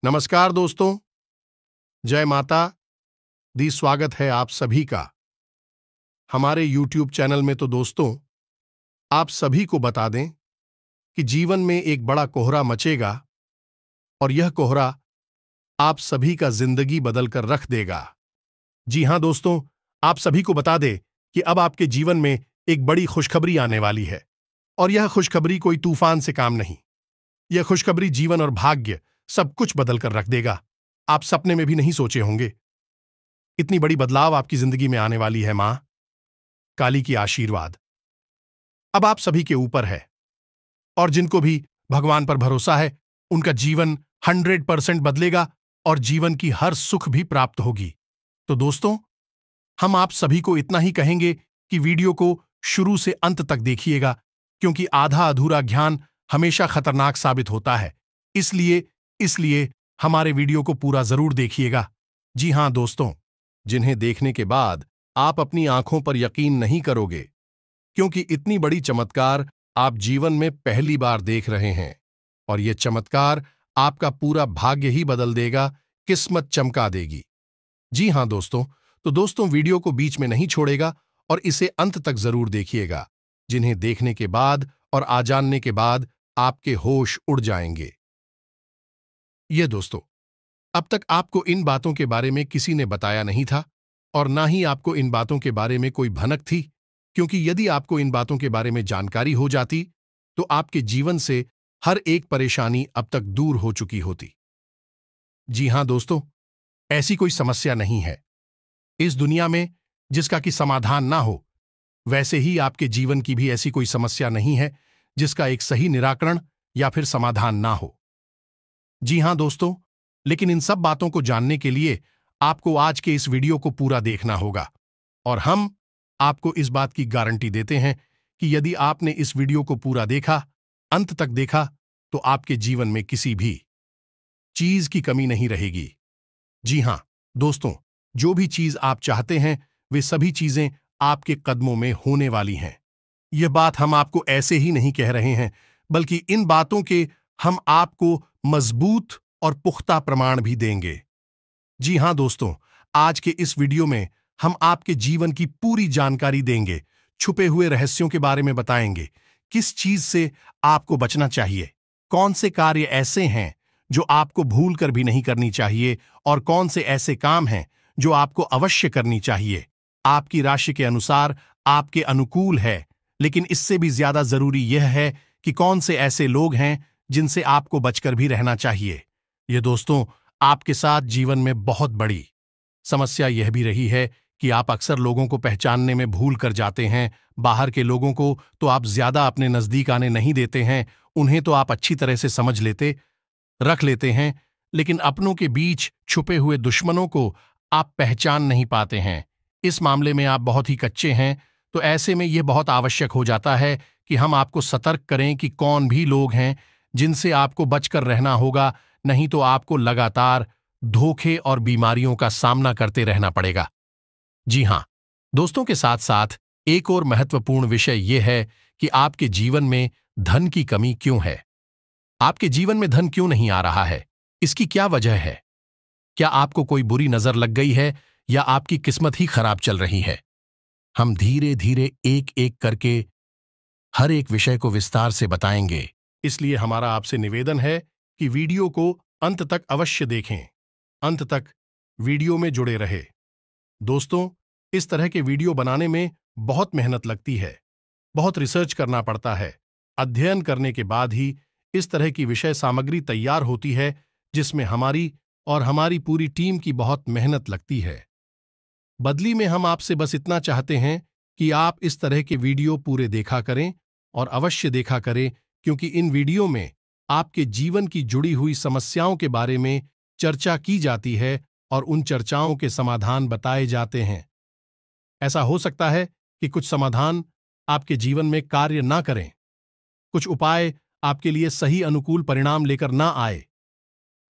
नमस्कार दोस्तों, जय माता दी। स्वागत है आप सभी का हमारे YouTube चैनल में। तो दोस्तों, आप सभी को बता दें कि जीवन में एक बड़ा कोहरा मचेगा और यह कोहरा आप सभी का जिंदगी बदल कर रख देगा। जी हां दोस्तों, आप सभी को बता दें कि अब आपके जीवन में एक बड़ी खुशखबरी आने वाली है। और यह खुशखबरी कोई तूफान से काम नहीं। यह खुशखबरी जीवन और भाग्य सब कुछ बदल कर रख देगा। आप सपने में भी नहीं सोचे होंगे इतनी बड़ी बदलाव आपकी जिंदगी में आने वाली है। मां काली की आशीर्वाद अब आप सभी के ऊपर है, और जिनको भी भगवान पर भरोसा है उनका जीवन 100% बदलेगा और जीवन की हर सुख भी प्राप्त होगी। तो दोस्तों, हम आप सभी को इतना ही कहेंगे कि वीडियो को शुरू से अंत तक देखिएगा, क्योंकि आधा अधूरा ज्ञान हमेशा खतरनाक साबित होता है। इसलिए हमारे वीडियो को पूरा जरूर देखिएगा। जी हां दोस्तों, जिन्हें देखने के बाद आप अपनी आंखों पर यकीन नहीं करोगे, क्योंकि इतनी बड़ी चमत्कार आप जीवन में पहली बार देख रहे हैं। और यह चमत्कार आपका पूरा भाग्य ही बदल देगा, किस्मत चमका देगी। जी हां दोस्तों, तो दोस्तों वीडियो को बीच में नहीं छोड़ेगा और इसे अंत तक जरूर देखिएगा, जिन्हें देखने के बाद और आ जानने के बाद आपके होश उड़ जाएंगे। ये दोस्तों, अब तक आपको इन बातों के बारे में किसी ने बताया नहीं था, और ना ही आपको इन बातों के बारे में कोई भनक थी, क्योंकि यदि आपको इन बातों के बारे में जानकारी हो जाती तो आपके जीवन से हर एक परेशानी अब तक दूर हो चुकी होती। जी हां दोस्तों, ऐसी कोई समस्या नहीं है इस दुनिया में जिसका कि समाधान ना हो। वैसे ही आपके जीवन की भी ऐसी कोई समस्या नहीं है जिसका एक सही निराकरण या फिर समाधान ना हो। जी हां दोस्तों, लेकिन इन सब बातों को जानने के लिए आपको आज के इस वीडियो को पूरा देखना होगा। और हम आपको इस बात की गारंटी देते हैं कि यदि आपने इस वीडियो को पूरा देखा, अंत तक देखा, तो आपके जीवन में किसी भी चीज की कमी नहीं रहेगी। जी हां दोस्तों, जो भी चीज आप चाहते हैं वे सभी चीजें आपके कदमों में होने वाली हैं। यह बात हम आपको ऐसे ही नहीं कह रहे हैं, बल्कि इन बातों के हम आपको मजबूत और पुख्ता प्रमाण भी देंगे। जी हां दोस्तों, आज के इस वीडियो में हम आपके जीवन की पूरी जानकारी देंगे, छुपे हुए रहस्यों के बारे में बताएंगे, किस चीज से आपको बचना चाहिए, कौन से कार्य ऐसे हैं जो आपको भूल कर भी नहीं करनी चाहिए, और कौन से ऐसे काम हैं जो आपको अवश्य करनी चाहिए। आपकी राशि के अनुसार आपके अनुकूल है, लेकिन इससे भी ज्यादा जरूरी यह है कि कौन से ऐसे लोग हैं जिनसे आपको बचकर भी रहना चाहिए। ये दोस्तों, आपके साथ जीवन में बहुत बड़ी समस्या यह भी रही है कि आप अक्सर लोगों को पहचानने में भूल कर जाते हैं। बाहर के लोगों को तो आप ज्यादा अपने नजदीक आने नहीं देते हैं, उन्हें तो आप अच्छी तरह से समझ रख लेते हैं, लेकिन अपनों के बीच छुपे हुए दुश्मनों को आप पहचान नहीं पाते हैं। इस मामले में आप बहुत ही कच्चे हैं। तो ऐसे में यह बहुत आवश्यक हो जाता है कि हम आपको सतर्क करें कि कौन भी लोग हैं जिनसे आपको बचकर रहना होगा, नहीं तो आपको लगातार धोखे और बीमारियों का सामना करते रहना पड़ेगा। जी हां दोस्तों, के साथ साथ एक और महत्वपूर्ण विषय यह है कि आपके जीवन में धन की कमी क्यों है। आपके जीवन में धन क्यों नहीं आ रहा है, इसकी क्या वजह है? क्या आपको कोई बुरी नजर लग गई है, या आपकी किस्मत ही खराब चल रही है? हम धीरे धीरे एक एक करके हर एक विषय को विस्तार से बताएंगे। इसलिए हमारा आपसे निवेदन है कि वीडियो को अंत तक अवश्य देखें, अंत तक वीडियो में जुड़े रहे। दोस्तों, इस तरह के वीडियो बनाने में बहुत मेहनत लगती है, बहुत रिसर्च करना पड़ता है। अध्ययन करने के बाद ही इस तरह की विषय सामग्री तैयार होती है, जिसमें हमारी और हमारी पूरी टीम की बहुत मेहनत लगती है। बदली में हम आपसे बस इतना चाहते हैं कि आप इस तरह के वीडियो पूरे देखा करें, और अवश्य देखा करें, क्योंकि इन वीडियो में आपके जीवन की जुड़ी हुई समस्याओं के बारे में चर्चा की जाती है और उन चर्चाओं के समाधान बताए जाते हैं। ऐसा हो सकता है कि कुछ समाधान आपके जीवन में कार्य ना करें, कुछ उपाय आपके लिए सही अनुकूल परिणाम लेकर ना आए,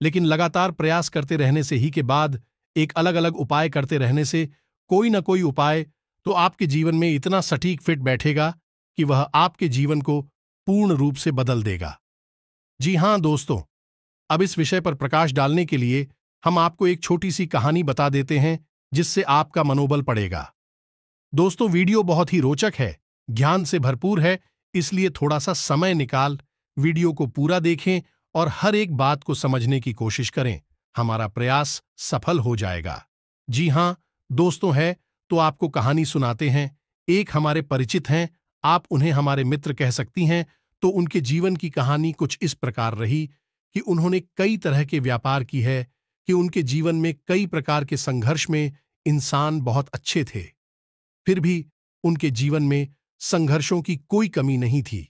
लेकिन लगातार प्रयास करते रहने से ही के बाद एक अलग अलग उपाय करते रहने से कोई ना कोई उपाय तो आपके जीवन में इतना सटीक फिट बैठेगा कि वह आपके जीवन को पूर्ण रूप से बदल देगा। जी हां दोस्तों, अब इस विषय पर प्रकाश डालने के लिए हम आपको एक छोटी सी कहानी बता देते हैं जिससे आपका मनोबल बढ़ेगा। दोस्तों, वीडियो बहुत ही रोचक है, ज्ञान से भरपूर है, इसलिए थोड़ा सा समय निकाल वीडियो को पूरा देखें और हर एक बात को समझने की कोशिश करें। हमारा प्रयास सफल हो जाएगा। जी हां दोस्तों, है तो आपको कहानी सुनाते हैं। एक हमारे परिचित हैं, आप उन्हें हमारे मित्र कह सकती हैं। तो उनके जीवन की कहानी कुछ इस प्रकार रही कि उन्होंने कई तरह के व्यापार की है, कि उनके जीवन में कई प्रकार के संघर्ष में इंसान बहुत अच्छे थे, फिर भी उनके जीवन में संघर्षों की कोई कमी नहीं थी।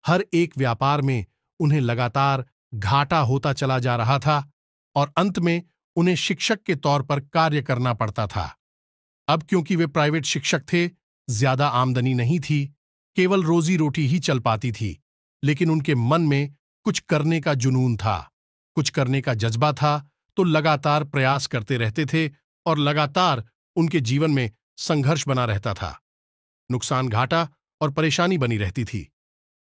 हर एक व्यापार में उन्हें लगातार घाटा होता चला जा रहा था और अंत में उन्हें शिक्षक के तौर पर कार्य करना पड़ता था। अब क्योंकि वे प्राइवेट शिक्षक थे, ज्यादा आमदनी नहीं थी, केवल रोजी रोटी ही चल पाती थी, लेकिन उनके मन में कुछ करने का जुनून था, कुछ करने का जज्बा था, तो लगातार प्रयास करते रहते थे और लगातार उनके जीवन में संघर्ष बना रहता था। नुकसान, घाटा और परेशानी बनी रहती थी।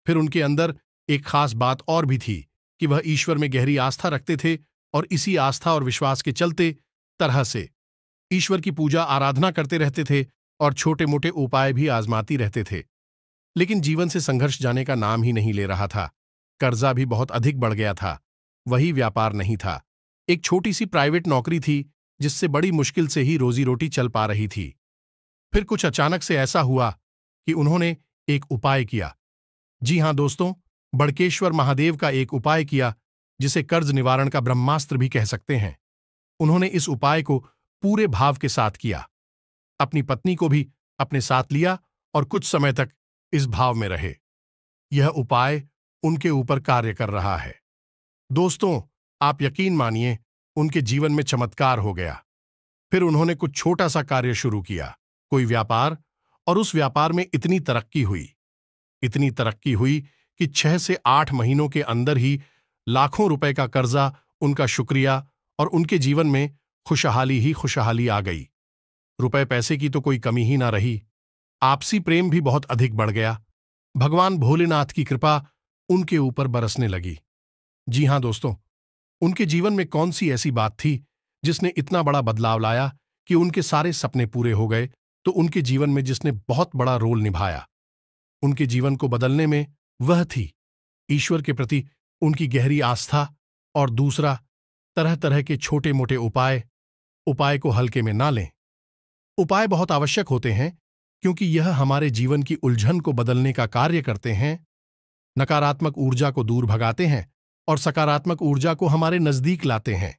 फिर उनके अंदर एक खास बात और भी थी कि वह ईश्वर में गहरी आस्था रखते थे और इसी आस्था और विश्वास के चलते तरह से ईश्वर की पूजा आराधना करते रहते थे और छोटे मोटे उपाय भी आजमाती रहते थे। लेकिन जीवन से संघर्ष जाने का नाम ही नहीं ले रहा था। कर्जा भी बहुत अधिक बढ़ गया था। वही व्यापार नहीं था, एक छोटी सी प्राइवेट नौकरी थी जिससे बड़ी मुश्किल से ही रोजी रोटी चल पा रही थी। फिर कुछ अचानक से ऐसा हुआ कि उन्होंने एक उपाय किया। जी हां दोस्तों, बड़केश्वर महादेव का एक उपाय किया, जिसे कर्ज निवारण का ब्रह्मास्त्र भी कह सकते हैं। उन्होंने इस उपाय को पूरे भाव के साथ किया, अपनी पत्नी को भी अपने साथ लिया और कुछ समय तक इस भाव में रहे। यह उपाय उनके ऊपर कार्य कर रहा है। दोस्तों, आप यकीन मानिए, उनके जीवन में चमत्कार हो गया। फिर उन्होंने कुछ छोटा सा कार्य शुरू किया, कोई व्यापार, और उस व्यापार में इतनी तरक्की हुई कि 6 से 8 महीनों के अंदर ही लाखों रुपए का कर्जा, उनका शुक्रिया और उनके जीवन में खुशहाली ही खुशहाली आ गई। रुपए पैसे की तो कोई कमी ही ना रही। आपसी प्रेम भी बहुत अधिक बढ़ गया। भगवान भोलेनाथ की कृपा उनके ऊपर बरसने लगी। जी हां दोस्तों, उनके जीवन में कौन सी ऐसी बात थी जिसने इतना बड़ा बदलाव लाया कि उनके सारे सपने पूरे हो गए? तो उनके जीवन में जिसने बहुत बड़ा रोल निभाया उनके जीवन को बदलने में, वह थी ईश्वर के प्रति उनकी गहरी आस्था, और दूसरा, तरह तरह के छोटे मोटे उपाय को हल्के में ना लें। उपाय बहुत आवश्यक होते हैं, क्योंकि यह हमारे जीवन की उलझन को बदलने का कार्य करते हैं, नकारात्मक ऊर्जा को दूर भगाते हैं और सकारात्मक ऊर्जा को हमारे नजदीक लाते हैं।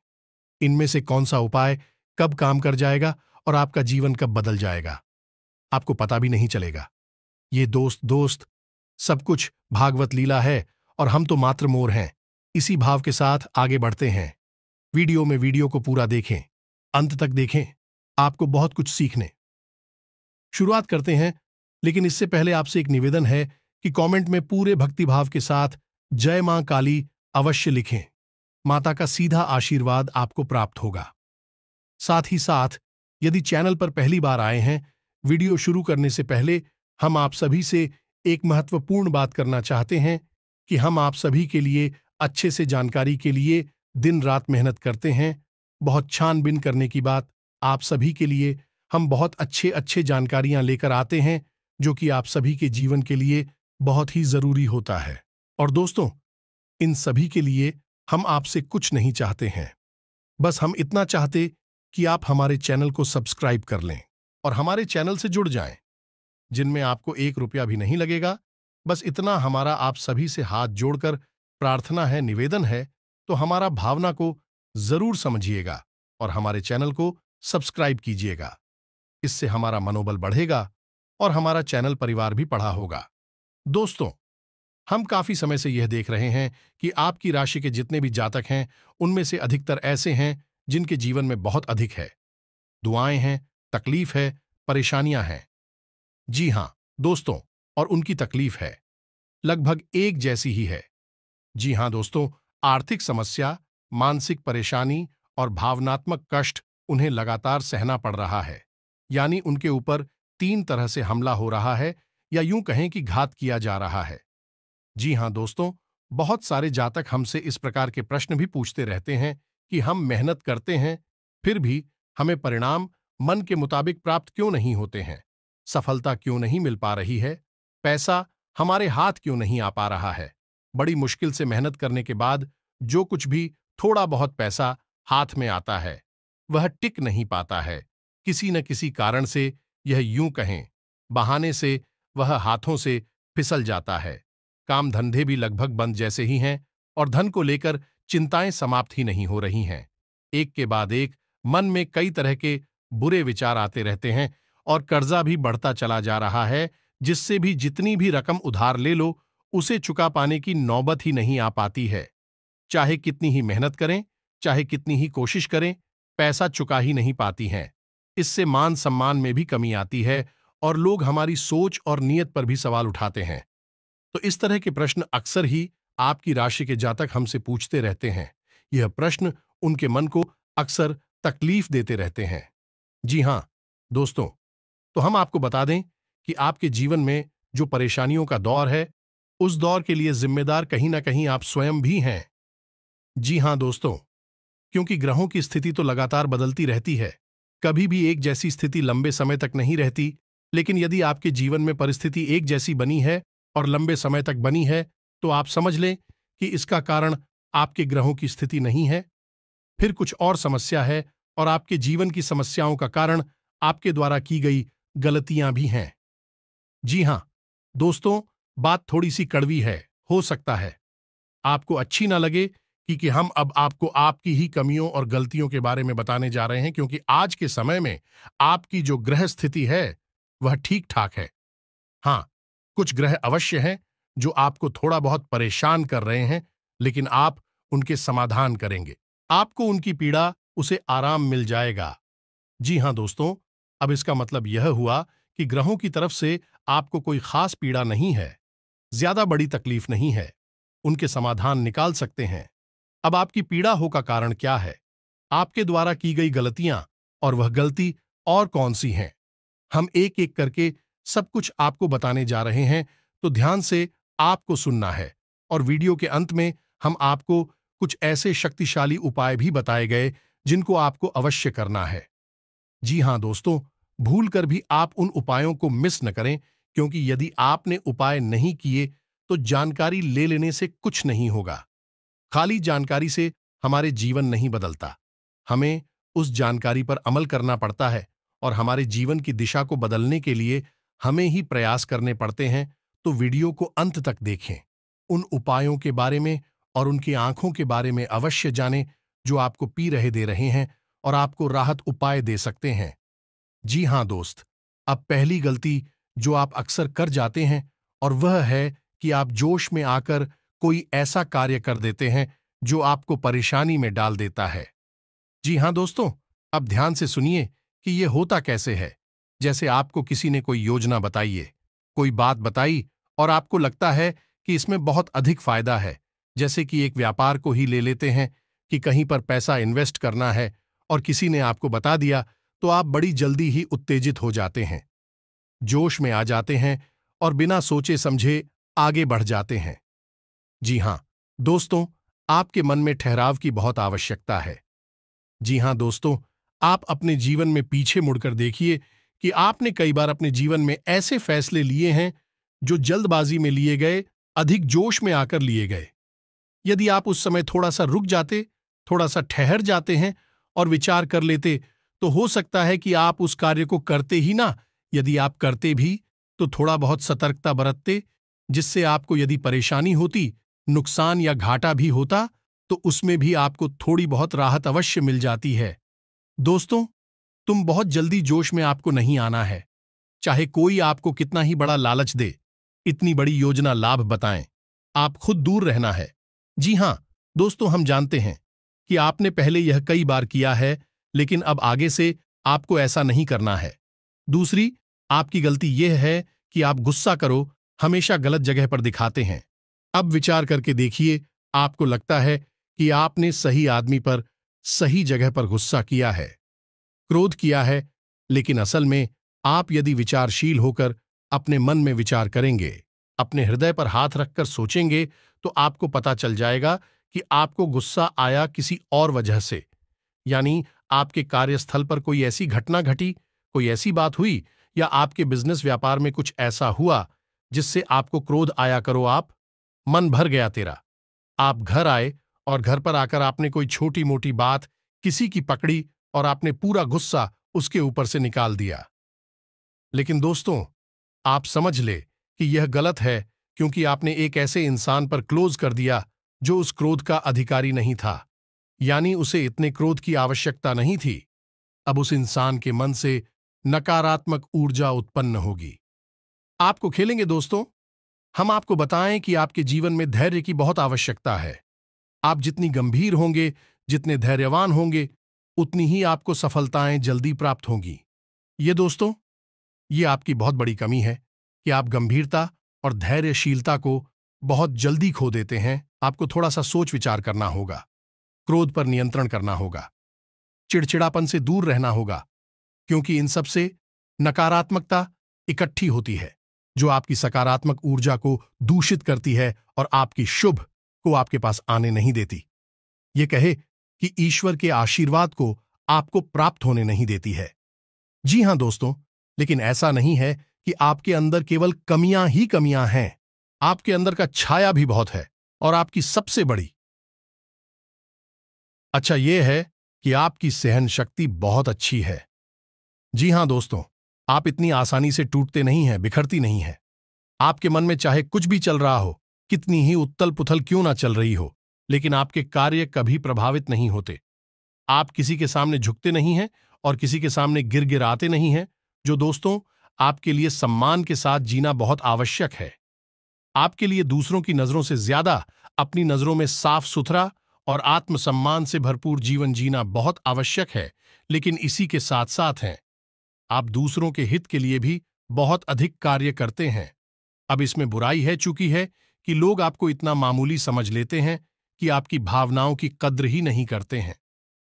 इनमें से कौन सा उपाय कब काम कर जाएगा और आपका जीवन कब बदल जाएगा, आपको पता भी नहीं चलेगा। ये दोस्त सब कुछ भागवत लीला है और हम तो मात्र मोर हैं। इसी भाव के साथ आगे बढ़ते हैं। वीडियो को पूरा देखें, अंत तक देखें, आपको बहुत कुछ सीखने। शुरुआत करते हैं, लेकिन इससे पहले आपसे एक निवेदन है कि कमेंट में पूरे भक्तिभाव के साथ जय मां काली अवश्य लिखें। माता का सीधा आशीर्वाद आपको प्राप्त होगा। साथ ही साथ, यदि चैनल पर पहली बार आए हैं, वीडियो शुरू करने से पहले हम आप सभी से एक महत्वपूर्ण बात करना चाहते हैं कि हम आप सभी के लिए अच्छे से जानकारी के लिए दिन रात मेहनत करते हैं। बहुत छानबीन करने की बात, आप सभी के लिए हम बहुत अच्छे जानकारियां लेकर आते हैं, जो कि आप सभी के जीवन के लिए बहुत ही जरूरी होता है। और दोस्तों, इन सभी के लिए हम आपसे कुछ नहीं चाहते हैं, बस हम इतना चाहते कि आप हमारे चैनल को सब्सक्राइब कर लें और हमारे चैनल से जुड़ जाएं, जिनमें आपको 1 रुपया भी नहीं लगेगा। बस इतना हमारा आप सभी से हाथ जोड़कर प्रार्थना है, निवेदन है, तो हमारा भावना को जरूर समझिएगा और हमारे चैनल को सब्सक्राइब कीजिएगा। इससे हमारा मनोबल बढ़ेगा और हमारा चैनल परिवार भी बढ़ा होगा। दोस्तों, हम काफी समय से यह देख रहे हैं कि आपकी राशि के जितने भी जातक हैं, उनमें से अधिकतर ऐसे हैं जिनके जीवन में बहुत अधिक है, दुआएं हैं, तकलीफ है, परेशानियां हैं। जी हां दोस्तों, और उनकी तकलीफ है लगभग एक जैसी ही है। जी हां दोस्तों, आर्थिक समस्या, मानसिक परेशानी और भावनात्मक कष्ट उन्हें लगातार सहना पड़ रहा है। यानी उनके ऊपर 3 तरह से हमला हो रहा है, या यूं कहें कि घात किया जा रहा है। जी हां दोस्तों, बहुत सारे जातक हमसे इस प्रकार के प्रश्न भी पूछते रहते हैं कि हम मेहनत करते हैं, फिर भी हमें परिणाम मन के मुताबिक प्राप्त क्यों नहीं होते हैं? सफलता क्यों नहीं मिल पा रही है? पैसा हमारे हाथ क्यों नहीं आ पा रहा है? बड़ी मुश्किल से मेहनत करने के बाद जो कुछ भी थोड़ा बहुत पैसा हाथ में आता है, वह टिक नहीं पाता है। किसी न किसी कारण से, यह यूं कहें, बहाने से वह हाथों से फिसल जाता है। काम धंधे भी लगभग बंद जैसे ही हैं और धन को लेकर चिंताएं समाप्त ही नहीं हो रही हैं। एक के बाद एक मन में कई तरह के बुरे विचार आते रहते हैं और कर्जा भी बढ़ता चला जा रहा है, जिससे भी जितनी भी रकम उधार ले लो, उसे चुका पाने की नौबत ही नहीं आ पाती है। चाहे कितनी ही मेहनत करें, चाहे कितनी ही कोशिश करें, पैसा चुका ही नहीं पाती हैं। इससे मान सम्मान में भी कमी आती है और लोग हमारी सोच और नीयत पर भी सवाल उठाते हैं। तो इस तरह के प्रश्न अक्सर ही आपकी राशि के जातक हमसे पूछते रहते हैं। यह प्रश्न उनके मन को अक्सर तकलीफ देते रहते हैं। जी हां, दोस्तों, तो हम आपको बता दें कि आपके जीवन में जो परेशानियों का दौर है, उस दौर के लिए जिम्मेदार कहीं ना कहीं आप स्वयं भी हैं। जी हां दोस्तों, क्योंकि ग्रहों की स्थिति तो लगातार बदलती रहती है। कभी भी एक जैसी स्थिति लंबे समय तक नहीं रहती, लेकिन यदि आपके जीवन में परिस्थिति एक जैसी बनी है और लंबे समय तक बनी है, तो आप समझ लें कि इसका कारण आपके ग्रहों की स्थिति नहीं है, फिर कुछ और समस्या है और आपके जीवन की समस्याओं का कारण आपके द्वारा की गई गलतियां भी हैं। जी हां, दोस्तों, बात थोड़ी सी कड़वी है, हो सकता है आपको अच्छी ना लगे कि हम अब आपको आपकी ही कमियों और गलतियों के बारे में बताने जा रहे हैं, क्योंकि आज के समय में आपकी जो ग्रह स्थिति है वह ठीक ठाक है। हां, कुछ ग्रह अवश्य हैं जो आपको थोड़ा बहुत परेशान कर रहे हैं, लेकिन आप उनके समाधान करेंगे, आपको उनकी पीड़ा, उसे आराम मिल जाएगा। जी हां दोस्तों, अब इसका मतलब यह हुआ कि ग्रहों की तरफ से आपको कोई खास पीड़ा नहीं है, ज्यादा बड़ी तकलीफ नहीं है, उनके समाधान निकाल सकते हैं। अब आपकी पीड़ा हो का कारण क्या है? आपके द्वारा की गई गलतियां, और वह गलती और कौन सी हैं? हम एक एक करके सब कुछ आपको बताने जा रहे हैं, तो ध्यान से आपको सुनना है। और वीडियो के अंत में हम आपको कुछ ऐसे शक्तिशाली उपाय भी बताए गए जिनको आपको अवश्य करना है। जी हां दोस्तों, भूल कर भी आप उन उपायों को मिस न करें, क्योंकि यदि आपने उपाय नहीं किए तो जानकारी ले लेने से कुछ नहीं होगा। खाली जानकारी से हमारे जीवन नहीं बदलता, हमें उस जानकारी पर अमल करना पड़ता है और हमारे जीवन की दिशा को बदलने के लिए हमें ही प्रयास करने पड़ते हैं। तो वीडियो को अंत तक देखें, उन उपायों के बारे में और उनकी आंखों के बारे में अवश्य जानें जो आपको पी रहे दे रहे हैं और आपको राहत उपाय दे सकते हैं। जी हां दोस्त, अब पहली गलती जो आप अक्सर कर जाते हैं, और वह है कि आप जोश में आकर कोई ऐसा कार्य कर देते हैं जो आपको परेशानी में डाल देता है। जी हां दोस्तों, अब ध्यान से सुनिए कि यह होता कैसे है। जैसे आपको किसी ने कोई योजना बताई है, कोई बात बताई और आपको लगता है कि इसमें बहुत अधिक फायदा है। जैसे कि एक व्यापार को ही ले लेते हैं कि कहीं पर पैसा इन्वेस्ट करना है और किसी ने आपको बता दिया, तो आप बड़ी जल्दी ही उत्तेजित हो जाते हैं, जोश में आ जाते हैं और बिना सोचे समझे आगे बढ़ जाते हैं। जी हां दोस्तों, आपके मन में ठहराव की बहुत आवश्यकता है। जी हां दोस्तों, आप अपने जीवन में पीछे मुड़कर देखिए कि आपने कई बार अपने जीवन में ऐसे फैसले लिए हैं जो जल्दबाजी में लिए गए, अधिक जोश में आकर लिए गए। यदि आप उस समय थोड़ा सा रुक जाते, थोड़ा सा ठहर जाते हैं और विचार कर लेते, तो हो सकता है कि आप उस कार्य को करते ही ना, यदि आप करते भी तो थोड़ा बहुत सतर्कता बरतते, जिससे आपको यदि परेशानी होती, नुकसान या घाटा भी होता, तो उसमें भी आपको थोड़ी बहुत राहत अवश्य मिल जाती है। दोस्तों, तुम बहुत जल्दी जोश में आपको नहीं आना है, चाहे कोई आपको कितना ही बड़ा लालच दे, इतनी बड़ी योजना लाभ बताएं, आप खुद दूर रहना है। जी हां दोस्तों, हम जानते हैं कि आपने पहले यह कई बार किया है, लेकिन अब आगे से आपको ऐसा नहीं करना है। दूसरी, आपकी गलती यह है कि आप गुस्सा करो हमेशा गलत जगह पर दिखाते हैं। अब विचार करके देखिए, आपको लगता है कि आपने सही आदमी पर सही जगह पर गुस्सा किया है, क्रोध किया है, लेकिन असल में आप यदि विचारशील होकर अपने मन में विचार करेंगे, अपने हृदय पर हाथ रखकर सोचेंगे, तो आपको पता चल जाएगा कि आपको गुस्सा आया किसी और वजह से, यानी आपके कार्यस्थल पर कोई ऐसी घटना घटी, कोई ऐसी बात हुई, या आपके बिजनेस व्यापार में कुछ ऐसा हुआ जिससे आपको क्रोध आया। करो आप मन भर गया तेरा। आप घर आए और घर पर आकर आपने कोई छोटी मोटी बात किसी की पकड़ी और आपने पूरा गुस्सा उसके ऊपर से निकाल दिया। लेकिन दोस्तों, आप समझ ले कि यह गलत है, क्योंकि आपने एक ऐसे इंसान पर क्लोज कर दिया जो उस क्रोध का अधिकारी नहीं था, यानी उसे इतने क्रोध की आवश्यकता नहीं थी। अब उस इंसान के मन से नकारात्मक ऊर्जा उत्पन्न होगी। आपको खेलेंगे दोस्तों। हम आपको बताएं कि आपके जीवन में धैर्य की बहुत आवश्यकता है। आप जितनी गंभीर होंगे, जितने धैर्यवान होंगे, उतनी ही आपको सफलताएं जल्दी प्राप्त होंगी। ये दोस्तों, ये आपकी बहुत बड़ी कमी है कि आप गंभीरता और धैर्यशीलता को बहुत जल्दी खो देते हैं। आपको थोड़ा सा सोच विचार करना होगा, क्रोध पर नियंत्रण करना होगा, चिड़चिड़ापन से दूर रहना होगा, क्योंकि इन सब से नकारात्मकता इकट्ठी होती है जो आपकी सकारात्मक ऊर्जा को दूषित करती है और आपकी शुभ को आपके पास आने नहीं देती। ये कहे कि ईश्वर के आशीर्वाद को आपको प्राप्त होने नहीं देती है। जी हां दोस्तों, लेकिन ऐसा नहीं है कि आपके अंदर केवल कमियां ही कमियां हैं। आपके अंदर का छाया भी बहुत है, और आपकी सबसे बड़ी अच्छा यह है कि आपकी सहन शक्ति बहुत अच्छी है। जी हां दोस्तों, आप इतनी आसानी से टूटते नहीं हैं, बिखरती नहीं हैं। आपके मन में चाहे कुछ भी चल रहा हो, कितनी ही उत्तल पुथल क्यों ना चल रही हो, लेकिन आपके कार्य कभी प्रभावित नहीं होते। आप किसी के सामने झुकते नहीं हैं और किसी के सामने गिड़गिड़ाते नहीं हैं, जो दोस्तों आपके लिए सम्मान के साथ जीना बहुत आवश्यक है। आपके लिए दूसरों की नजरों से ज्यादा अपनी नजरों में साफ सुथरा और आत्मसम्मान से भरपूर जीवन जीना बहुत आवश्यक है। लेकिन इसी के साथ साथ हैं, आप दूसरों के हित के लिए भी बहुत अधिक कार्य करते हैं। अब इसमें बुराई है चूंकि है कि लोग आपको इतना मामूली समझ लेते हैं कि आपकी भावनाओं की कद्र ही नहीं करते हैं।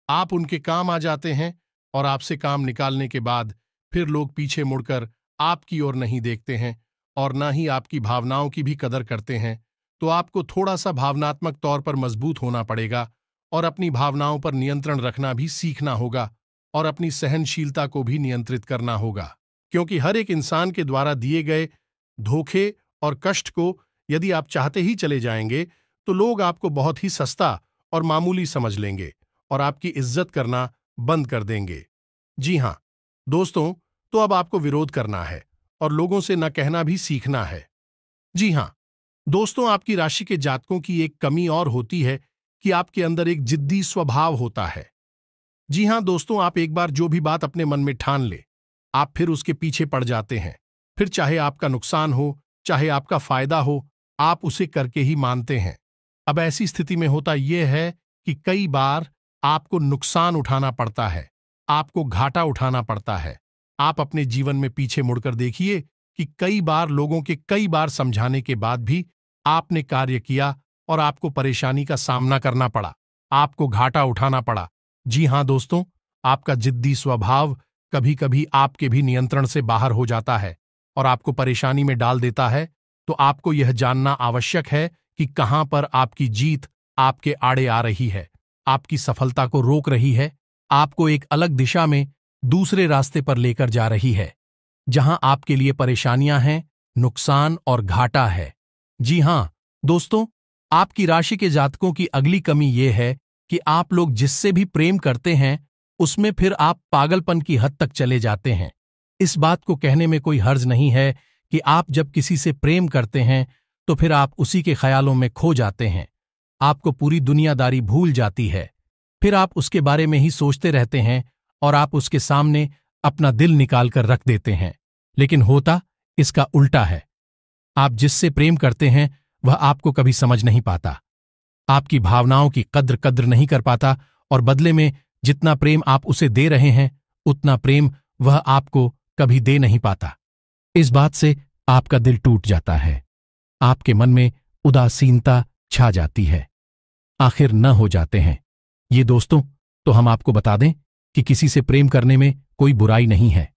आप उनके काम आ जाते हैं और आपसे काम निकालने के बाद फिर लोग पीछे मुड़कर आपकी ओर नहीं देखते हैं और ना ही आपकी भावनाओं की भी कदर करते हैं। तो आपको थोड़ा सा भावनात्मक तौर पर मजबूत होना पड़ेगा और अपनी भावनाओं पर नियंत्रण रखना भी सीखना होगा और अपनी सहनशीलता को भी नियंत्रित करना होगा, क्योंकि हर एक इंसान के द्वारा दिए गए धोखे और कष्ट को यदि आप चाहते ही चले जाएंगे तो लोग आपको बहुत ही सस्ता और मामूली समझ लेंगे और आपकी इज्जत करना बंद कर देंगे। जी हां दोस्तों, तो अब आपको विरोध करना है और लोगों से न कहना भी सीखना है। जी हां दोस्तों, आपकी राशि के जातकों की एक कमी और होती है कि आपके अंदर एक जिद्दी स्वभाव होता है। जी हां दोस्तों, आप एक बार जो भी बात अपने मन में ठान ले, आप फिर उसके पीछे पड़ जाते हैं। फिर चाहे आपका नुकसान हो, चाहे आपका फायदा हो, आप उसे करके ही मानते हैं। अब ऐसी स्थिति में होता यह है कि कई बार आपको नुकसान उठाना पड़ता है, आपको घाटा उठाना पड़ता है। आप अपने जीवन में पीछे मुड़कर देखिए कि कई बार लोगों के कई बार समझाने के बाद भी आपने कार्य किया और आपको परेशानी का सामना करना पड़ा, आपको घाटा उठाना पड़ा। जी हां दोस्तों, आपका जिद्दी स्वभाव कभी कभी आपके भी नियंत्रण से बाहर हो जाता है और आपको परेशानी में डाल देता है। तो आपको यह जानना आवश्यक है कि कहां पर आपकी जीत आपके आड़े आ रही है, आपकी सफलता को रोक रही है, आपको एक अलग दिशा में दूसरे रास्ते पर लेकर जा रही है, जहां आपके लिए परेशानियां हैं, नुकसान और घाटा है। जी हां दोस्तों, आपकी राशि के जातकों की अगली कमी यह है कि आप लोग जिससे भी प्रेम करते हैं उसमें फिर आप पागलपन की हद तक चले जाते हैं। इस बात को कहने में कोई हर्ज नहीं है कि आप जब किसी से प्रेम करते हैं तो फिर आप उसी के ख्यालों में खो जाते हैं, आपको पूरी दुनियादारी भूल जाती है, फिर आप उसके बारे में ही सोचते रहते हैं और आप उसके सामने अपना दिल निकाल कर रख देते हैं। लेकिन होता इसका उल्टा है। आप जिससे प्रेम करते हैं वह आपको कभी समझ नहीं पाता, आपकी भावनाओं की कद्र नहीं कर पाता और बदले में जितना प्रेम आप उसे दे रहे हैं उतना प्रेम वह आपको कभी दे नहीं पाता। इस बात से आपका दिल टूट जाता है, आपके मन में उदासीनता छा जाती है, आखिर न हो जाते हैं। ये दोस्तों, तो हम आपको बता दें कि किसी से प्रेम करने में कोई बुराई नहीं है।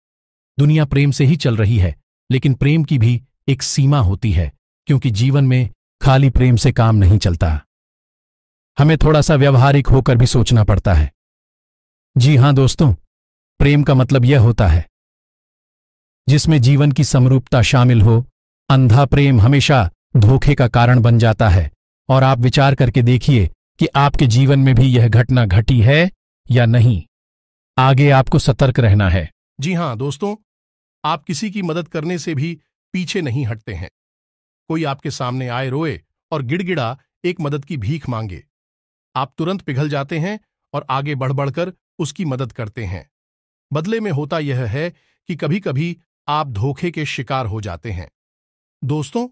दुनिया प्रेम से ही चल रही है, लेकिन प्रेम की भी एक सीमा होती है, क्योंकि जीवन में खाली प्रेम से काम नहीं चलता, हमें थोड़ा सा व्यवहारिक होकर भी सोचना पड़ता है। जी हां दोस्तों, प्रेम का मतलब यह होता है जिसमें जीवन की समरूपता शामिल हो। अंधा प्रेम हमेशा धोखे का कारण बन जाता है, और आप विचार करके देखिए कि आपके जीवन में भी यह घटना घटी है या नहीं। आगे आपको सतर्क रहना है। जी हां दोस्तों, आप किसी की मदद करने से भी पीछे नहीं हटते हैं। कोई आपके सामने आए, रोए और गिड़गिड़ा एक मदद की भीख मांगे, आप तुरंत पिघल जाते हैं और आगे बढ़ बढ़कर उसकी मदद करते हैं। बदले में होता यह है कि कभी कभी आप धोखे के शिकार हो जाते हैं। दोस्तों,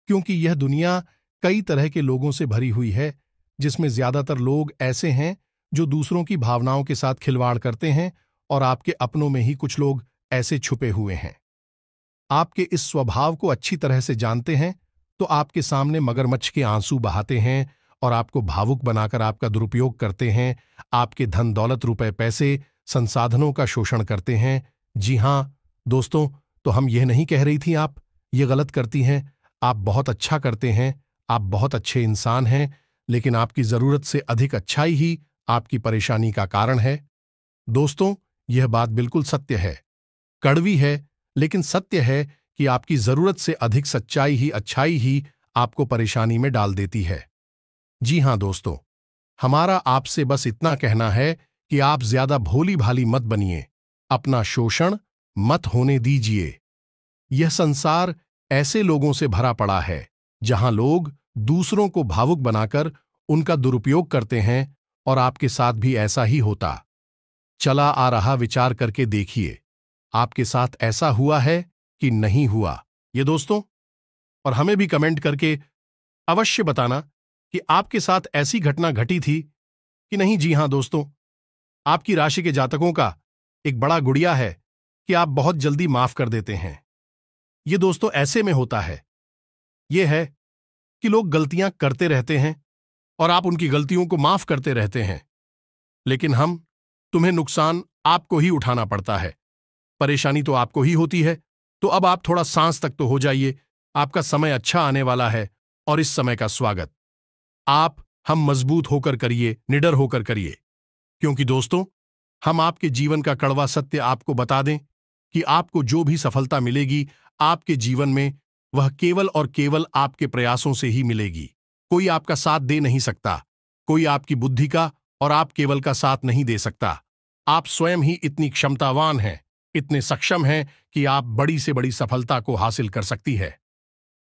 क्योंकि यह दुनिया कई तरह के लोगों से भरी हुई है, जिसमें ज्यादातर लोग ऐसे हैं जो दूसरों की भावनाओं के साथ खिलवाड़ करते हैं, और आपके अपनों में ही कुछ लोग ऐसे छुपे हुए हैं। आपके इस स्वभाव को अच्छी तरह से जानते हैं, तो आपके सामने मगरमच्छ के आंसू बहाते हैं और आपको भावुक बनाकर आपका दुरुपयोग करते हैं, आपके धन दौलत, रुपए पैसे, संसाधनों का शोषण करते हैं। जी हां दोस्तों, तो हम यह नहीं कह रही थी आप ये गलत करती हैं। आप बहुत अच्छा करते हैं, आप बहुत अच्छे इंसान हैं, लेकिन आपकी जरूरत से अधिक अच्छाई ही आपकी परेशानी का कारण है। दोस्तों, यह बात बिल्कुल सत्य है, कड़वी है, लेकिन सत्य है कि आपकी जरूरत से अधिक सच्चाई ही, अच्छाई ही आपको परेशानी में डाल देती है। जी हां दोस्तों, हमारा आपसे बस इतना कहना है कि आप ज्यादा भोली भाली मत बनिए, अपना शोषण मत होने दीजिए। यह संसार ऐसे लोगों से भरा पड़ा है जहां लोग दूसरों को भावुक बनाकर उनका दुरुपयोग करते हैं, और आपके साथ भी ऐसा ही होता चला आ रहा। विचार करके देखिए, आपके साथ ऐसा हुआ है कि नहीं हुआ ये दोस्तों, और हमें भी कमेंट करके अवश्य बताना कि आपके साथ ऐसी घटना घटी थी कि नहीं। जी हां दोस्तों, आपकी राशि के जातकों का एक बड़ा गुड़िया है कि आप बहुत जल्दी माफ कर देते हैं। ये दोस्तों ऐसे में होता है, ये है कि लोग गलतियां करते रहते हैं और आप उनकी गलतियों को माफ करते रहते हैं, लेकिन तुम्हें नुकसान आपको ही उठाना पड़ता है, परेशानी तो आपको ही होती है। तो अब आप थोड़ा सांस तक तो हो जाइए, आपका समय अच्छा आने वाला है, और इस समय का स्वागत हम मजबूत होकर करिए, निडर होकर करिए, क्योंकि दोस्तों, हम आपके जीवन का कड़वा सत्य आपको बता दें कि आपको जो भी सफलता मिलेगी आपके जीवन में, वह केवल और केवल आपके प्रयासों से ही मिलेगी। कोई आपका साथ दे नहीं सकता, कोई आपकी बुद्धि का और आप केवल का साथ नहीं दे सकता। आप स्वयं ही इतनी क्षमतावान हैं, इतने सक्षम हैं कि आप बड़ी से बड़ी सफलता को हासिल कर सकती है।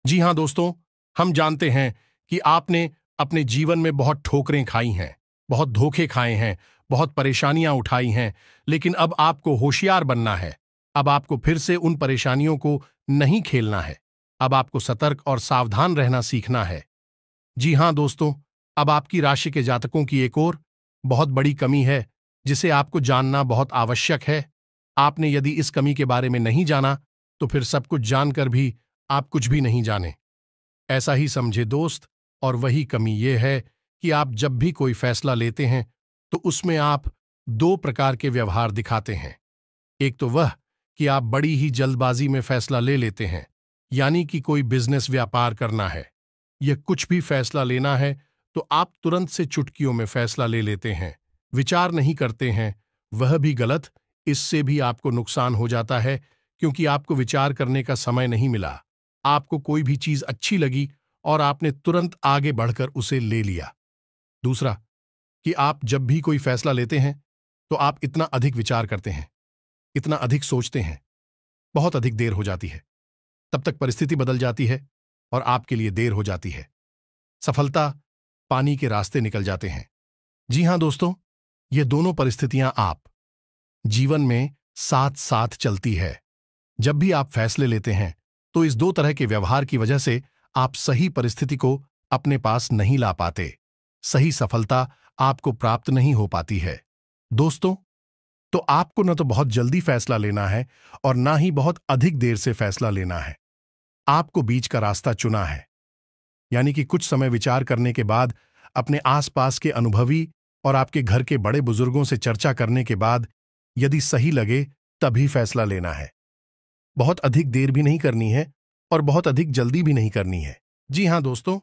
जी हां दोस्तों, हम जानते हैं कि आपने अपने जीवन में बहुत ठोकरें खाई हैं, बहुत धोखे खाए हैं, बहुत परेशानियां उठाई हैं, लेकिन अब आपको होशियार बनना है। अब आपको फिर से उन परेशानियों को नहीं खेलना है, अब आपको सतर्क और सावधान रहना सीखना है। जी हां दोस्तों, अब आपकी राशि के जातकों की एक और बहुत बड़ी कमी है, जिसे आपको जानना बहुत आवश्यक है। आपने यदि इस कमी के बारे में नहीं जाना, तो फिर सब कुछ जानकर भी आप कुछ भी नहीं जाने, ऐसा ही समझे दोस्त। और वही कमी यह है कि आप जब भी कोई फैसला लेते हैं, तो उसमें आप दो प्रकार के व्यवहार दिखाते हैं। एक तो वह कि आप बड़ी ही जल्दबाजी में फैसला ले लेते हैं, यानी कि कोई बिजनेस, व्यापार करना है या कुछ भी फैसला लेना है, तो आप तुरंत से चुटकियों में फैसला ले लेते हैं, विचार नहीं करते हैं। वह भी गलत, इससे भी आपको नुकसान हो जाता है, क्योंकि आपको विचार करने का समय नहीं मिला। आपको कोई भी चीज अच्छी लगी और आपने तुरंत आगे बढ़कर उसे ले लिया। दूसरा कि आप जब भी कोई फैसला लेते हैं, तो आप इतना अधिक विचार करते हैं, इतना अधिक सोचते हैं, बहुत अधिक देर हो जाती है, तब तक परिस्थिति बदल जाती है और आपके लिए देर हो जाती है। सफलता पानी के रास्ते निकल जाते हैं। जी हां दोस्तों, ये दोनों परिस्थितियां आप जीवन में साथ साथ चलती है। जब भी आप फैसले लेते हैं, तो इस दो तरह के व्यवहार की वजह से आप सही परिस्थिति को अपने पास नहीं ला पाते, सही सफलता आपको प्राप्त नहीं हो पाती है। दोस्तों, तो आपको न तो बहुत जल्दी फैसला लेना है और ना ही बहुत अधिक देर से फैसला लेना है। आपको बीच का रास्ता चुना है, यानी कि कुछ समय विचार करने के बाद, अपने आसपास के अनुभवी और आपके घर के बड़े बुजुर्गों से चर्चा करने के बाद, यदि सही लगे तभी फैसला लेना है। बहुत अधिक देर भी नहीं करनी है और बहुत अधिक जल्दी भी नहीं करनी है। जी हां दोस्तों,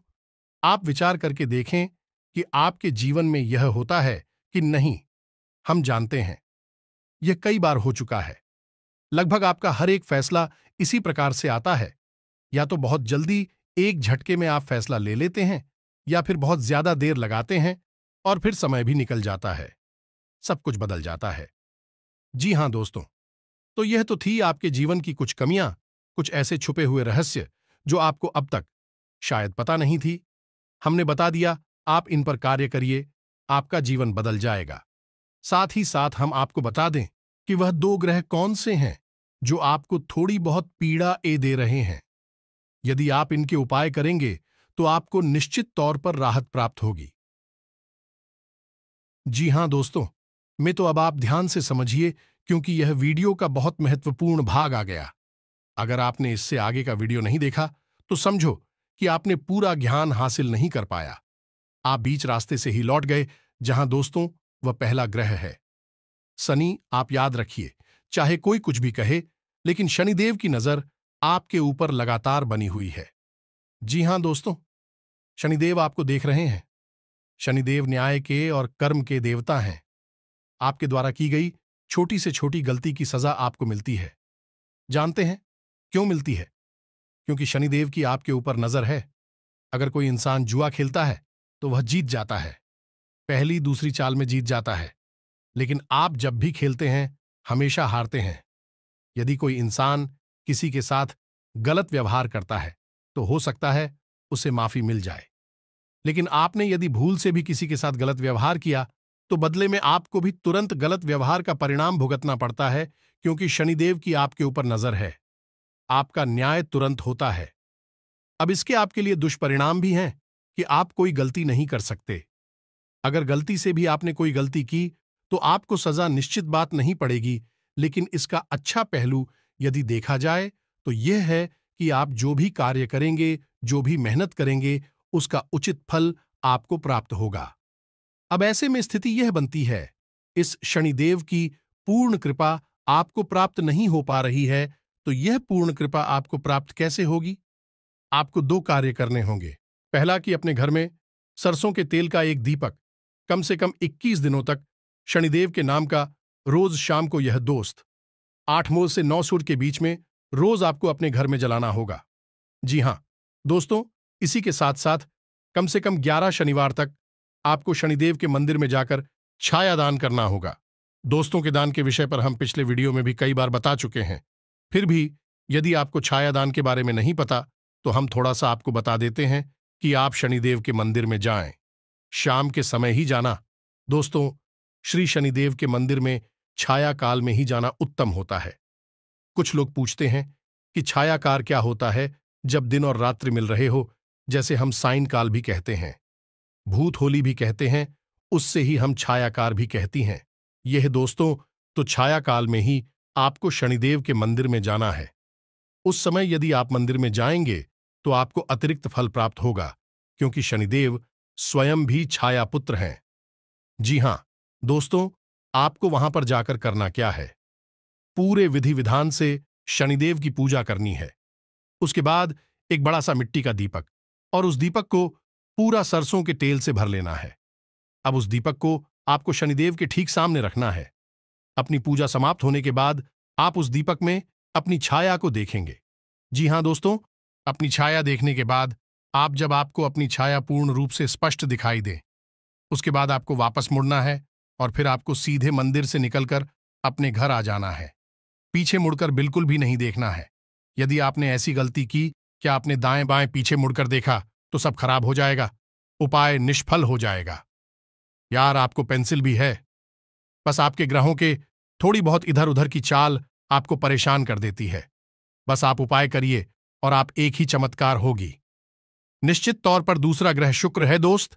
आप विचार करके देखें कि आपके जीवन में यह होता है कि नहीं। हम जानते हैं, यह कई बार हो चुका है। लगभग आपका हर एक फैसला इसी प्रकार से आता है। या तो बहुत जल्दी एक झटके में आप फैसला ले लेते हैं, या फिर बहुत ज्यादा देर लगाते हैं और फिर समय भी निकल जाता है, सब कुछ बदल जाता है। जी हां दोस्तों, तो यह तो थी आपके जीवन की कुछ कमियां, कुछ ऐसे छुपे हुए रहस्य जो आपको अब तक शायद पता नहीं थी। हमने बता दिया, आप इन पर कार्य करिए, आपका जीवन बदल जाएगा। साथ ही साथ हम आपको बता दें कि वह 2 ग्रह कौन से हैं जो आपको थोड़ी बहुत पीड़ा दे रहे हैं। यदि आप इनके उपाय करेंगे तो आपको निश्चित तौर पर राहत प्राप्त होगी। जी हां दोस्तों, मैं तो अब आप ध्यान से समझिए, क्योंकि यह वीडियो का बहुत महत्वपूर्ण भाग आ गया। अगर आपने इससे आगे का वीडियो नहीं देखा तो समझो कि आपने पूरा ज्ञान हासिल नहीं कर पाया। आप बीच रास्ते से ही लौट गए। जहां दोस्तों, वह पहला ग्रह है शनि। आप याद रखिए, चाहे कोई कुछ भी कहे, लेकिन शनिदेव की नजर आपके ऊपर लगातार बनी हुई है। जी हां दोस्तों, शनिदेव आपको देख रहे हैं। शनिदेव न्याय के और कर्म के देवता हैं। आपके द्वारा की गई छोटी से छोटी गलती की सजा आपको मिलती है। जानते हैं क्यों मिलती है? क्योंकि शनिदेव की आपके ऊपर नजर है। अगर कोई इंसान जुआ खेलता है तो वह जीत जाता है, पहली दूसरी चाल में जीत जाता है। लेकिन आप जब भी खेलते हैं, हमेशा हारते हैं। यदि कोई इंसान किसी के साथ गलत व्यवहार करता है तो हो सकता है उसे माफी मिल जाए, लेकिन आपने यदि भूल से भी किसी के साथ गलत व्यवहार किया तो बदले में आपको भी तुरंत गलत व्यवहार का परिणाम भुगतना पड़ता है, क्योंकि शनिदेव की आपके ऊपर नजर है। आपका न्याय तुरंत होता है। अब इसके आपके लिए दुष्परिणाम भी हैं कि आप कोई गलती नहीं कर सकते। अगर गलती से भी आपने कोई गलती की तो आपको सजा निश्चित बात नहीं पड़ेगी, लेकिन इसका अच्छा पहलू यदि देखा जाए तो यह है कि आप जो भी कार्य करेंगे, जो भी मेहनत करेंगे, उसका उचित फल आपको प्राप्त होगा। अब ऐसे में स्थिति यह बनती है, इस शनिदेव की पूर्ण कृपा आपको प्राप्त नहीं हो पा रही है, तो यह पूर्ण कृपा आपको प्राप्त कैसे होगी? आपको 2 कार्य करने होंगे। पहला कि अपने घर में सरसों के तेल का एक दीपक कम से कम 21 दिनों तक शनिदेव के नाम का रोज शाम को यह दोस्त 8 मोल से 9 सूर्य के बीच में रोज आपको अपने घर में जलाना होगा। जी हां दोस्तों, इसी के साथ साथ कम से कम 11 शनिवार तक आपको शनिदेव के मंदिर में जाकर छाया दान करना होगा। दोस्तों के दान के विषय पर हम पिछले वीडियो में भी कई बार बता चुके हैं। फिर भी यदि आपको छाया दान के बारे में नहीं पता तो हम थोड़ा सा आपको बता देते हैं कि आप शनिदेव के मंदिर में जाएं। शाम के समय ही जाना। दोस्तों, श्री शनिदेव के मंदिर में छाया काल में ही जाना उत्तम होता है। कुछ लोग पूछते हैं कि छायाकार क्या होता है जब दिन और रात्रि मिल रहे हो, जैसे हम साइन काल भी कहते हैं, भूत होली भी कहते हैं, उससे ही हम छायाकार भी कहती हैं। यह दोस्तों, तो छाया काल में ही आपको शनिदेव के मंदिर में जाना है। उस समय यदि आप मंदिर में जाएंगे तो आपको अतिरिक्त फल प्राप्त होगा, क्योंकि शनिदेव स्वयं भी छाया पुत्र हैं। जी हां दोस्तों, आपको वहां पर जाकर करना क्या है? पूरे विधि विधान से शनिदेव की पूजा करनी है। उसके बाद एक बड़ा सा मिट्टी का दीपक, और उस दीपक को पूरा सरसों के तेल से भर लेना है। अब उस दीपक को आपको शनिदेव के ठीक सामने रखना है। अपनी पूजा समाप्त होने के बाद आप उस दीपक में अपनी छाया को देखेंगे। जी हां दोस्तों, अपनी छाया देखने के बाद जब आपको अपनी छाया पूर्ण रूप से स्पष्ट दिखाई दे, उसके बाद आपको वापस मुड़ना है और फिर आपको सीधे मंदिर से निकलकर अपने घर आ जाना है। पीछे मुड़कर बिल्कुल भी नहीं देखना है। यदि आपने ऐसी गलती की कि आपने दाएं बाएं पीछे मुड़कर देखा तो सब खराब हो जाएगा, उपाय निष्फल हो जाएगा। यार, आपको पेंसिल भी है, बस आपके ग्रहों के थोड़ी बहुत इधर उधर की चाल आपको परेशान कर देती है। बस आप उपाय करिए और आप एक ही चमत्कार होगी। निश्चित तौर पर दूसरा ग्रह शुक्र है दोस्त।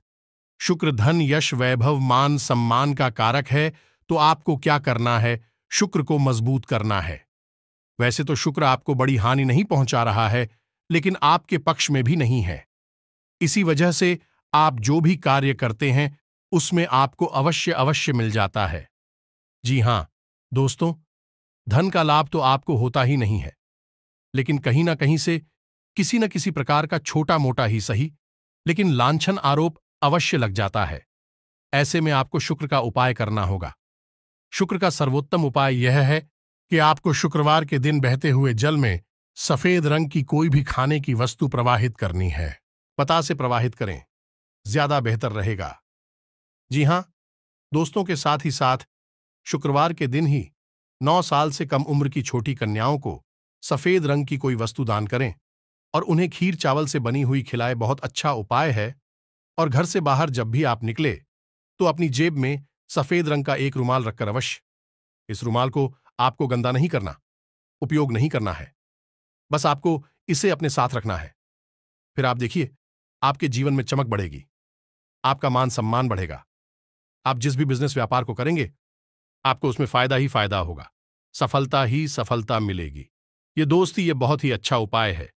शुक्र धन, यश, वैभव, मान, सम्मान का कारक है। तो आपको क्या करना है? शुक्र को मजबूत करना है। वैसे तो शुक्र आपको बड़ी हानि नहीं पहुंचा रहा है, लेकिन आपके पक्ष में भी नहीं है। इसी वजह से आप जो भी कार्य करते हैं उसमें आपको अवश्य अवश्य मिल जाता है। जी हां दोस्तों, धन का लाभ तो आपको होता ही नहीं है, लेकिन कहीं ना कहीं से किसी न किसी प्रकार का छोटा मोटा ही सही लेकिन लांछन आरोप अवश्य लग जाता है। ऐसे में आपको शुक्र का उपाय करना होगा। शुक्र का सर्वोत्तम उपाय यह है कि आपको शुक्रवार के दिन बहते हुए जल में सफेद रंग की कोई भी खाने की वस्तु प्रवाहित करनी है। पता से प्रवाहित करें, ज्यादा बेहतर रहेगा। जी हां दोस्तों, के साथ ही साथ शुक्रवार के दिन ही 9 साल से कम उम्र की छोटी कन्याओं को सफेद रंग की कोई वस्तु दान करें और उन्हें खीर चावल से बनी हुई खिलाए। बहुत अच्छा उपाय है। और घर से बाहर जब भी आप निकले तो अपनी जेब में सफेद रंग का एक रुमाल रखकर अवश्य। इस रुमाल को आपको गंदा नहीं करना, उपयोग नहीं करना है, बस आपको इसे अपने साथ रखना है। फिर आप देखिए, आपके जीवन में चमक बढ़ेगी, आपका मान सम्मान बढ़ेगा। आप जिस भी बिजनेस व्यापार को करेंगे, आपको उसमें फायदा ही फायदा होगा, सफलता ही सफलता मिलेगी। ये दोस्ती, ये बहुत ही अच्छा उपाय है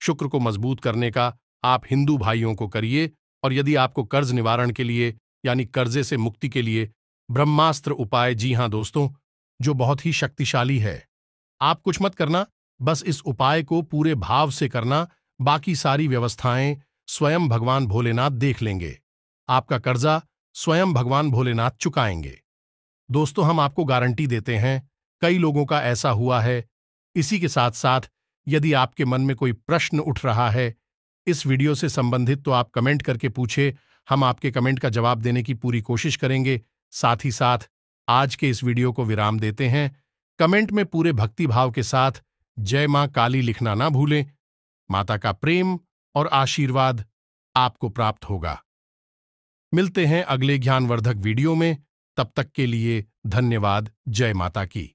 शुक्र को मजबूत करने का। आप हिंदू भाइयों को करिए। और यदि आपको कर्ज निवारण के लिए यानी कर्जे से मुक्ति के लिए ब्रह्मास्त्र उपाय, जी हां दोस्तों, जो बहुत ही शक्तिशाली है। आप कुछ मत करना, बस इस उपाय को पूरे भाव से करना। बाकी सारी व्यवस्थाएं स्वयं भगवान भोलेनाथ देख लेंगे। आपका कर्जा स्वयं भगवान भोलेनाथ चुकाएंगे। दोस्तों, हम आपको गारंटी देते हैं, कई लोगों का ऐसा हुआ है। इसी के साथ साथ यदि आपके मन में कोई प्रश्न उठ रहा है इस वीडियो से संबंधित, तो आप कमेंट करके पूछे। हम आपके कमेंट का जवाब देने की पूरी कोशिश करेंगे। साथ ही साथ आज के इस वीडियो को विराम देते हैं। कमेंट में पूरे भक्ति भाव के साथ जय मां काली लिखना ना भूलें। माता का प्रेम और आशीर्वाद आपको प्राप्त होगा। मिलते हैं अगले ज्ञानवर्धक वीडियो में। तब तक के लिए धन्यवाद। जय माता की।